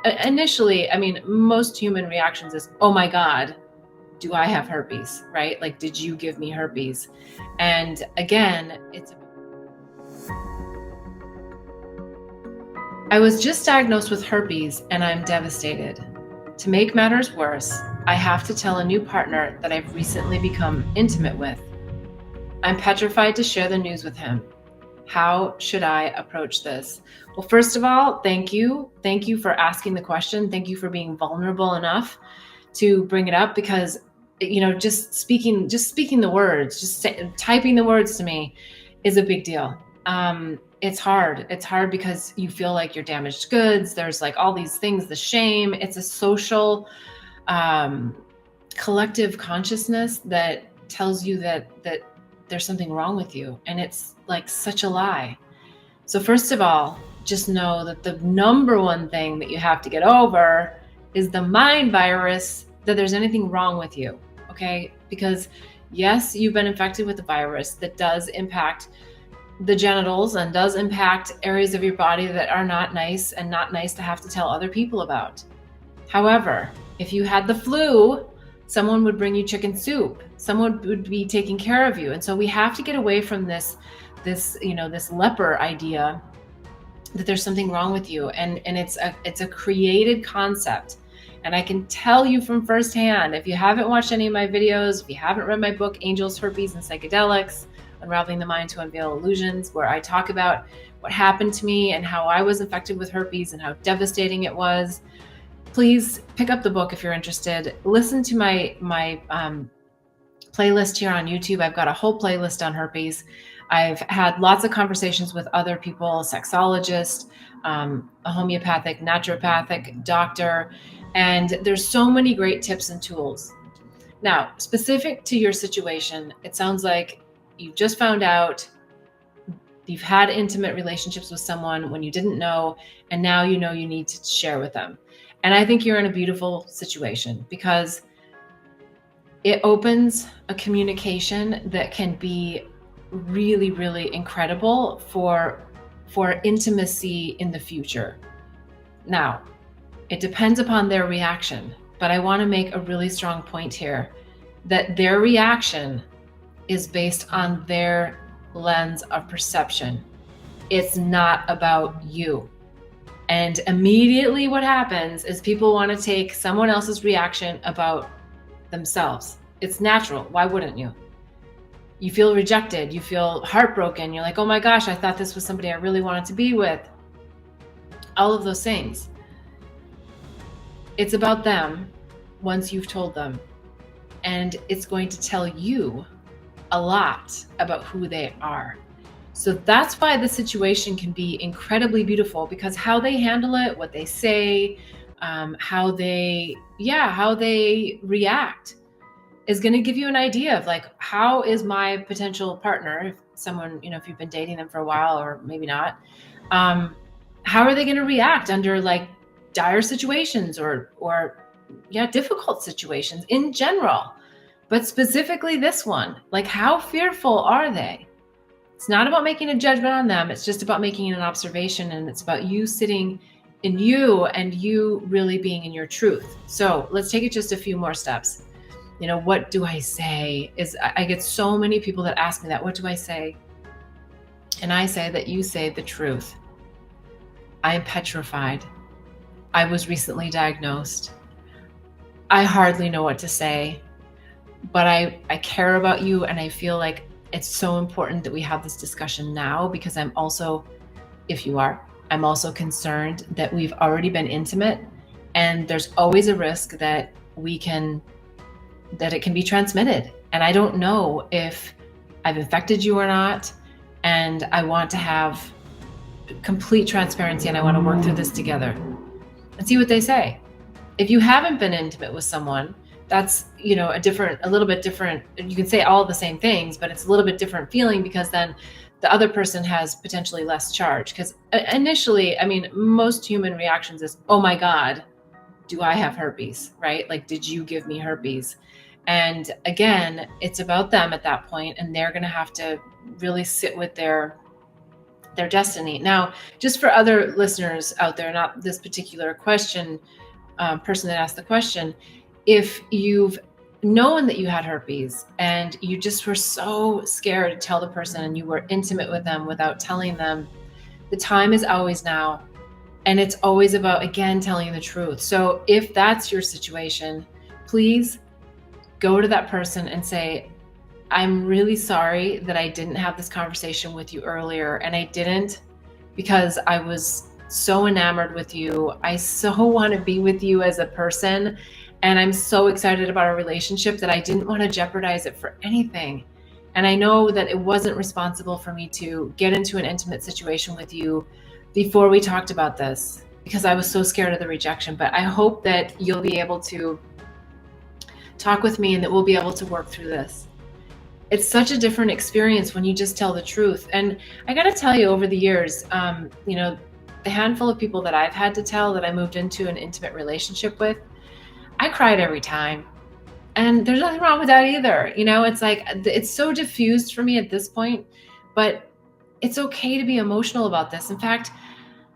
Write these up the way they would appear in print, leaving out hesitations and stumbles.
initially, I mean, most human reactions is, oh my God, do I have herpes, right? Like, did you give me herpes? And again, I was just diagnosed with herpes and I'm devastated. To make matters worse, I have to tell a new partner that I've recently become intimate with. I'm petrified to share the news with him. How should I approach this? Well, first of all, thank you. Thank you for asking the question. Thank you for being vulnerable enough to bring it up, because just speaking the words, typing the words to me is a big deal. It's hard because you feel like you're damaged goods. There's like all these things, the shame. It's a social collective consciousness that tells you that there's something wrong with you, and it's like such a lie. So first of all, just know that the number one thing that you have to get over is the mind virus that there's anything wrong with you, okay? Because yes, you've been infected with a virus that does impact the genitals and does impact areas of your body that are not nice and not nice to have to tell other people about. However, if you had the flu, someone would bring you chicken soup. Someone would be taking care of you. And so we have to get away from this leper idea that there's something wrong with you. And it's a created concept. And I can tell you from firsthand, if you haven't watched any of my videos, if you haven't read my book, Angels, Herpes, and Psychedelics, Unraveling the Mind to Unveil Illusions, where I talk about what happened to me and how I was infected with herpes and how devastating it was, please pick up the book if you're interested. Listen to my playlist here on YouTube. I've got a whole playlist on herpes. I've had lots of conversations with other people, sexologists, a homeopathic, naturopathic doctor, and there's so many great tips and tools. Now, specific to your situation, it sounds like you've just found out, you've had intimate relationships with someone when you didn't know, and now you know you need to share with them. And I think you're in a beautiful situation, because it opens a communication that can be really, really incredible for intimacy in the future. Now, it depends upon their reaction, but I want to make a really strong point here that their reaction is based on their lens of perception. It's not about you. And immediately what happens is people want to take someone else's reaction about themselves. It's natural. Why wouldn't you? You feel rejected. You feel heartbroken. You're like, oh my gosh, I thought this was somebody I really wanted to be with. All of those things. It's about them once you've told them. And it's going to tell you a lot about who they are. So that's why the situation can be incredibly beautiful, because how they handle it, what they say, how they react is going to give you an idea of like, how is my potential partner, if someone, if you've been dating them for a while or maybe not, how are they going to react under like dire situations or difficult situations in general, but specifically this one, like how fearful are they? It's not about making a judgment on them. It's just about making an observation, and it's about you sitting in you and you really being in your truth. So let's take it just a few more steps. What do I say? I get so many people that ask me that, what do I say? And I say that you say the truth. I am petrified. I was recently diagnosed. I hardly know what to say, but I care about you, and I feel like it's so important that we have this discussion now, because I'm also concerned that we've already been intimate, and there's always a risk that it can be transmitted. And I don't know if I've infected you or not. And I want to have complete transparency, and I want to work through this together and see what they say. If you haven't been intimate with someone, that's, a little bit different. You can say all the same things, but it's a little bit different feeling, because then the other person has potentially less charge. Because initially, most human reactions is, oh my God, do I have herpes, right? Like, did you give me herpes? And again, it's about them at that point, and they're going to have to really sit with their their destiny. Now, just for other listeners out there, not this particular question, person that asked the question, if you've known that you had herpes and you just were so scared to tell the person and you were intimate with them without telling them, the time is always now. And it's always about, again, telling the truth. So if that's your situation, please go to that person and say, I'm really sorry that I didn't have this conversation with you earlier. And I didn't because I was so enamored with you. I so want to be with you as a person. And I'm so excited about our relationship that I didn't want to jeopardize it for anything. And I know that it wasn't responsible for me to get into an intimate situation with you before we talked about this because I was so scared of the rejection. But I hope that you'll be able to talk with me and that we'll be able to work through this. It's such a different experience when you just tell the truth. And I got to tell you, over the years, the handful of people that I've had to tell that I moved into an intimate relationship with, I cried every time. And there's nothing wrong with that either. It's like, it's so diffused for me at this point, but it's okay to be emotional about this. In fact,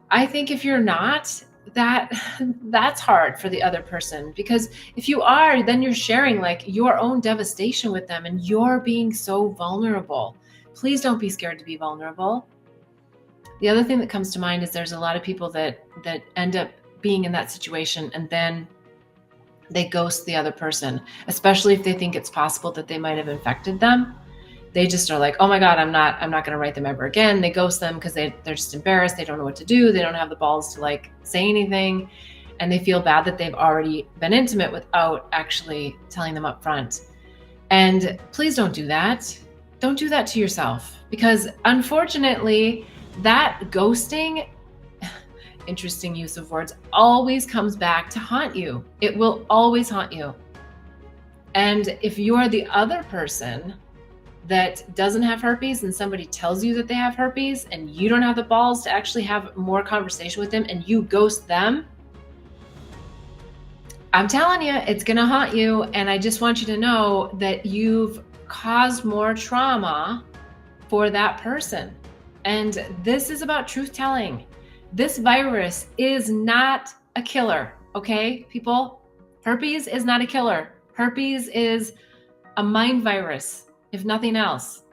I think if you're not, that's hard for the other person, because if you are, then you're sharing like your own devastation with them and you're being so vulnerable. Please don't be scared to be vulnerable. The other thing that comes to mind is there's a lot of people that end up being in that situation and then they ghost the other person, especially if they think it's possible that they might have infected them. They just are like, oh my God, I'm not going to write them ever again. They ghost them because they're just embarrassed. They don't know what to do. They don't have the balls to like say anything. And they feel bad that they've already been intimate without actually telling them up front. And please don't do that. Don't do that to yourself, because unfortunately that ghosting, interesting use of words, always comes back to haunt you. It will always haunt you. And if you're the other person that doesn't have herpes and somebody tells you that they have herpes and you don't have the balls to actually have more conversation with them and you ghost them, I'm telling you, it's going to haunt you. And I just want you to know that you've caused more trauma for that person. And this is about truth telling. This virus is not a killer, okay, people? Herpes is not a killer. Herpes is a mind virus, if nothing else.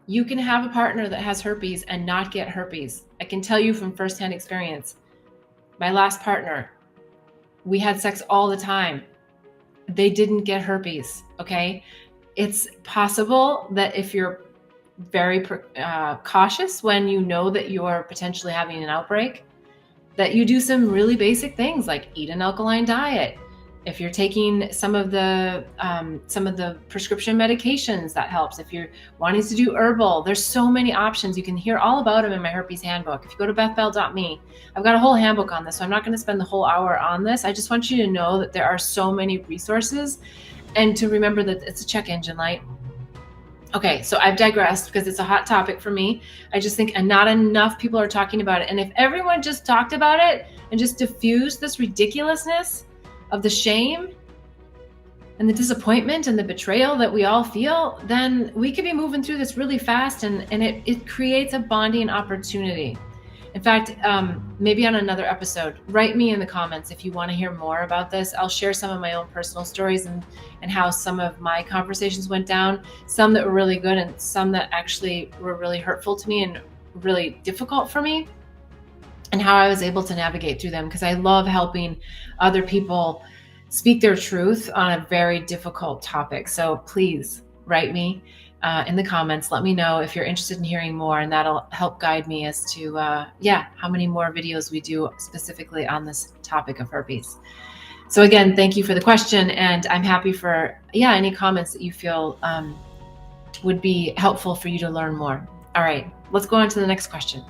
You can have a partner that has herpes and not get herpes. I can tell you from firsthand experience. My last partner, we had sex all the time. They didn't get herpes, okay? It's possible that if you're very cautious when you know that you're potentially having an outbreak, that you do some really basic things like eat an alkaline diet. If you're taking some of the prescription medications, that helps. If you're wanting to do herbal, there's so many options. You can hear all about them in my herpes handbook. If you go to bethbell.me, I've got a whole handbook on this, so I'm not going to spend the whole hour on this. I just want you to know that there are so many resources and to remember that it's a check engine light. Okay, so I've digressed because it's a hot topic for me. I just think not enough people are talking about it. And if everyone just talked about it and just diffused this ridiculousness of the shame and the disappointment and the betrayal that we all feel, then we could be moving through this really fast, and it creates a bonding opportunity. In fact, maybe on another episode, write me in the comments if you want to hear more about this. I'll share some of my own personal stories and how some of my conversations went down, some that were really good and some that actually were really hurtful to me and really difficult for me, and how I was able to navigate through them, because I love helping other people speak their truth on a very difficult topic. So please write me in the comments. Let me know if you're interested in hearing more, and that'll help guide me as to how many more videos we do specifically on this topic of herpes. So again, thank you for the question, and I'm happy for any comments that you feel would be helpful for you to learn more. All right, let's go on to the next question.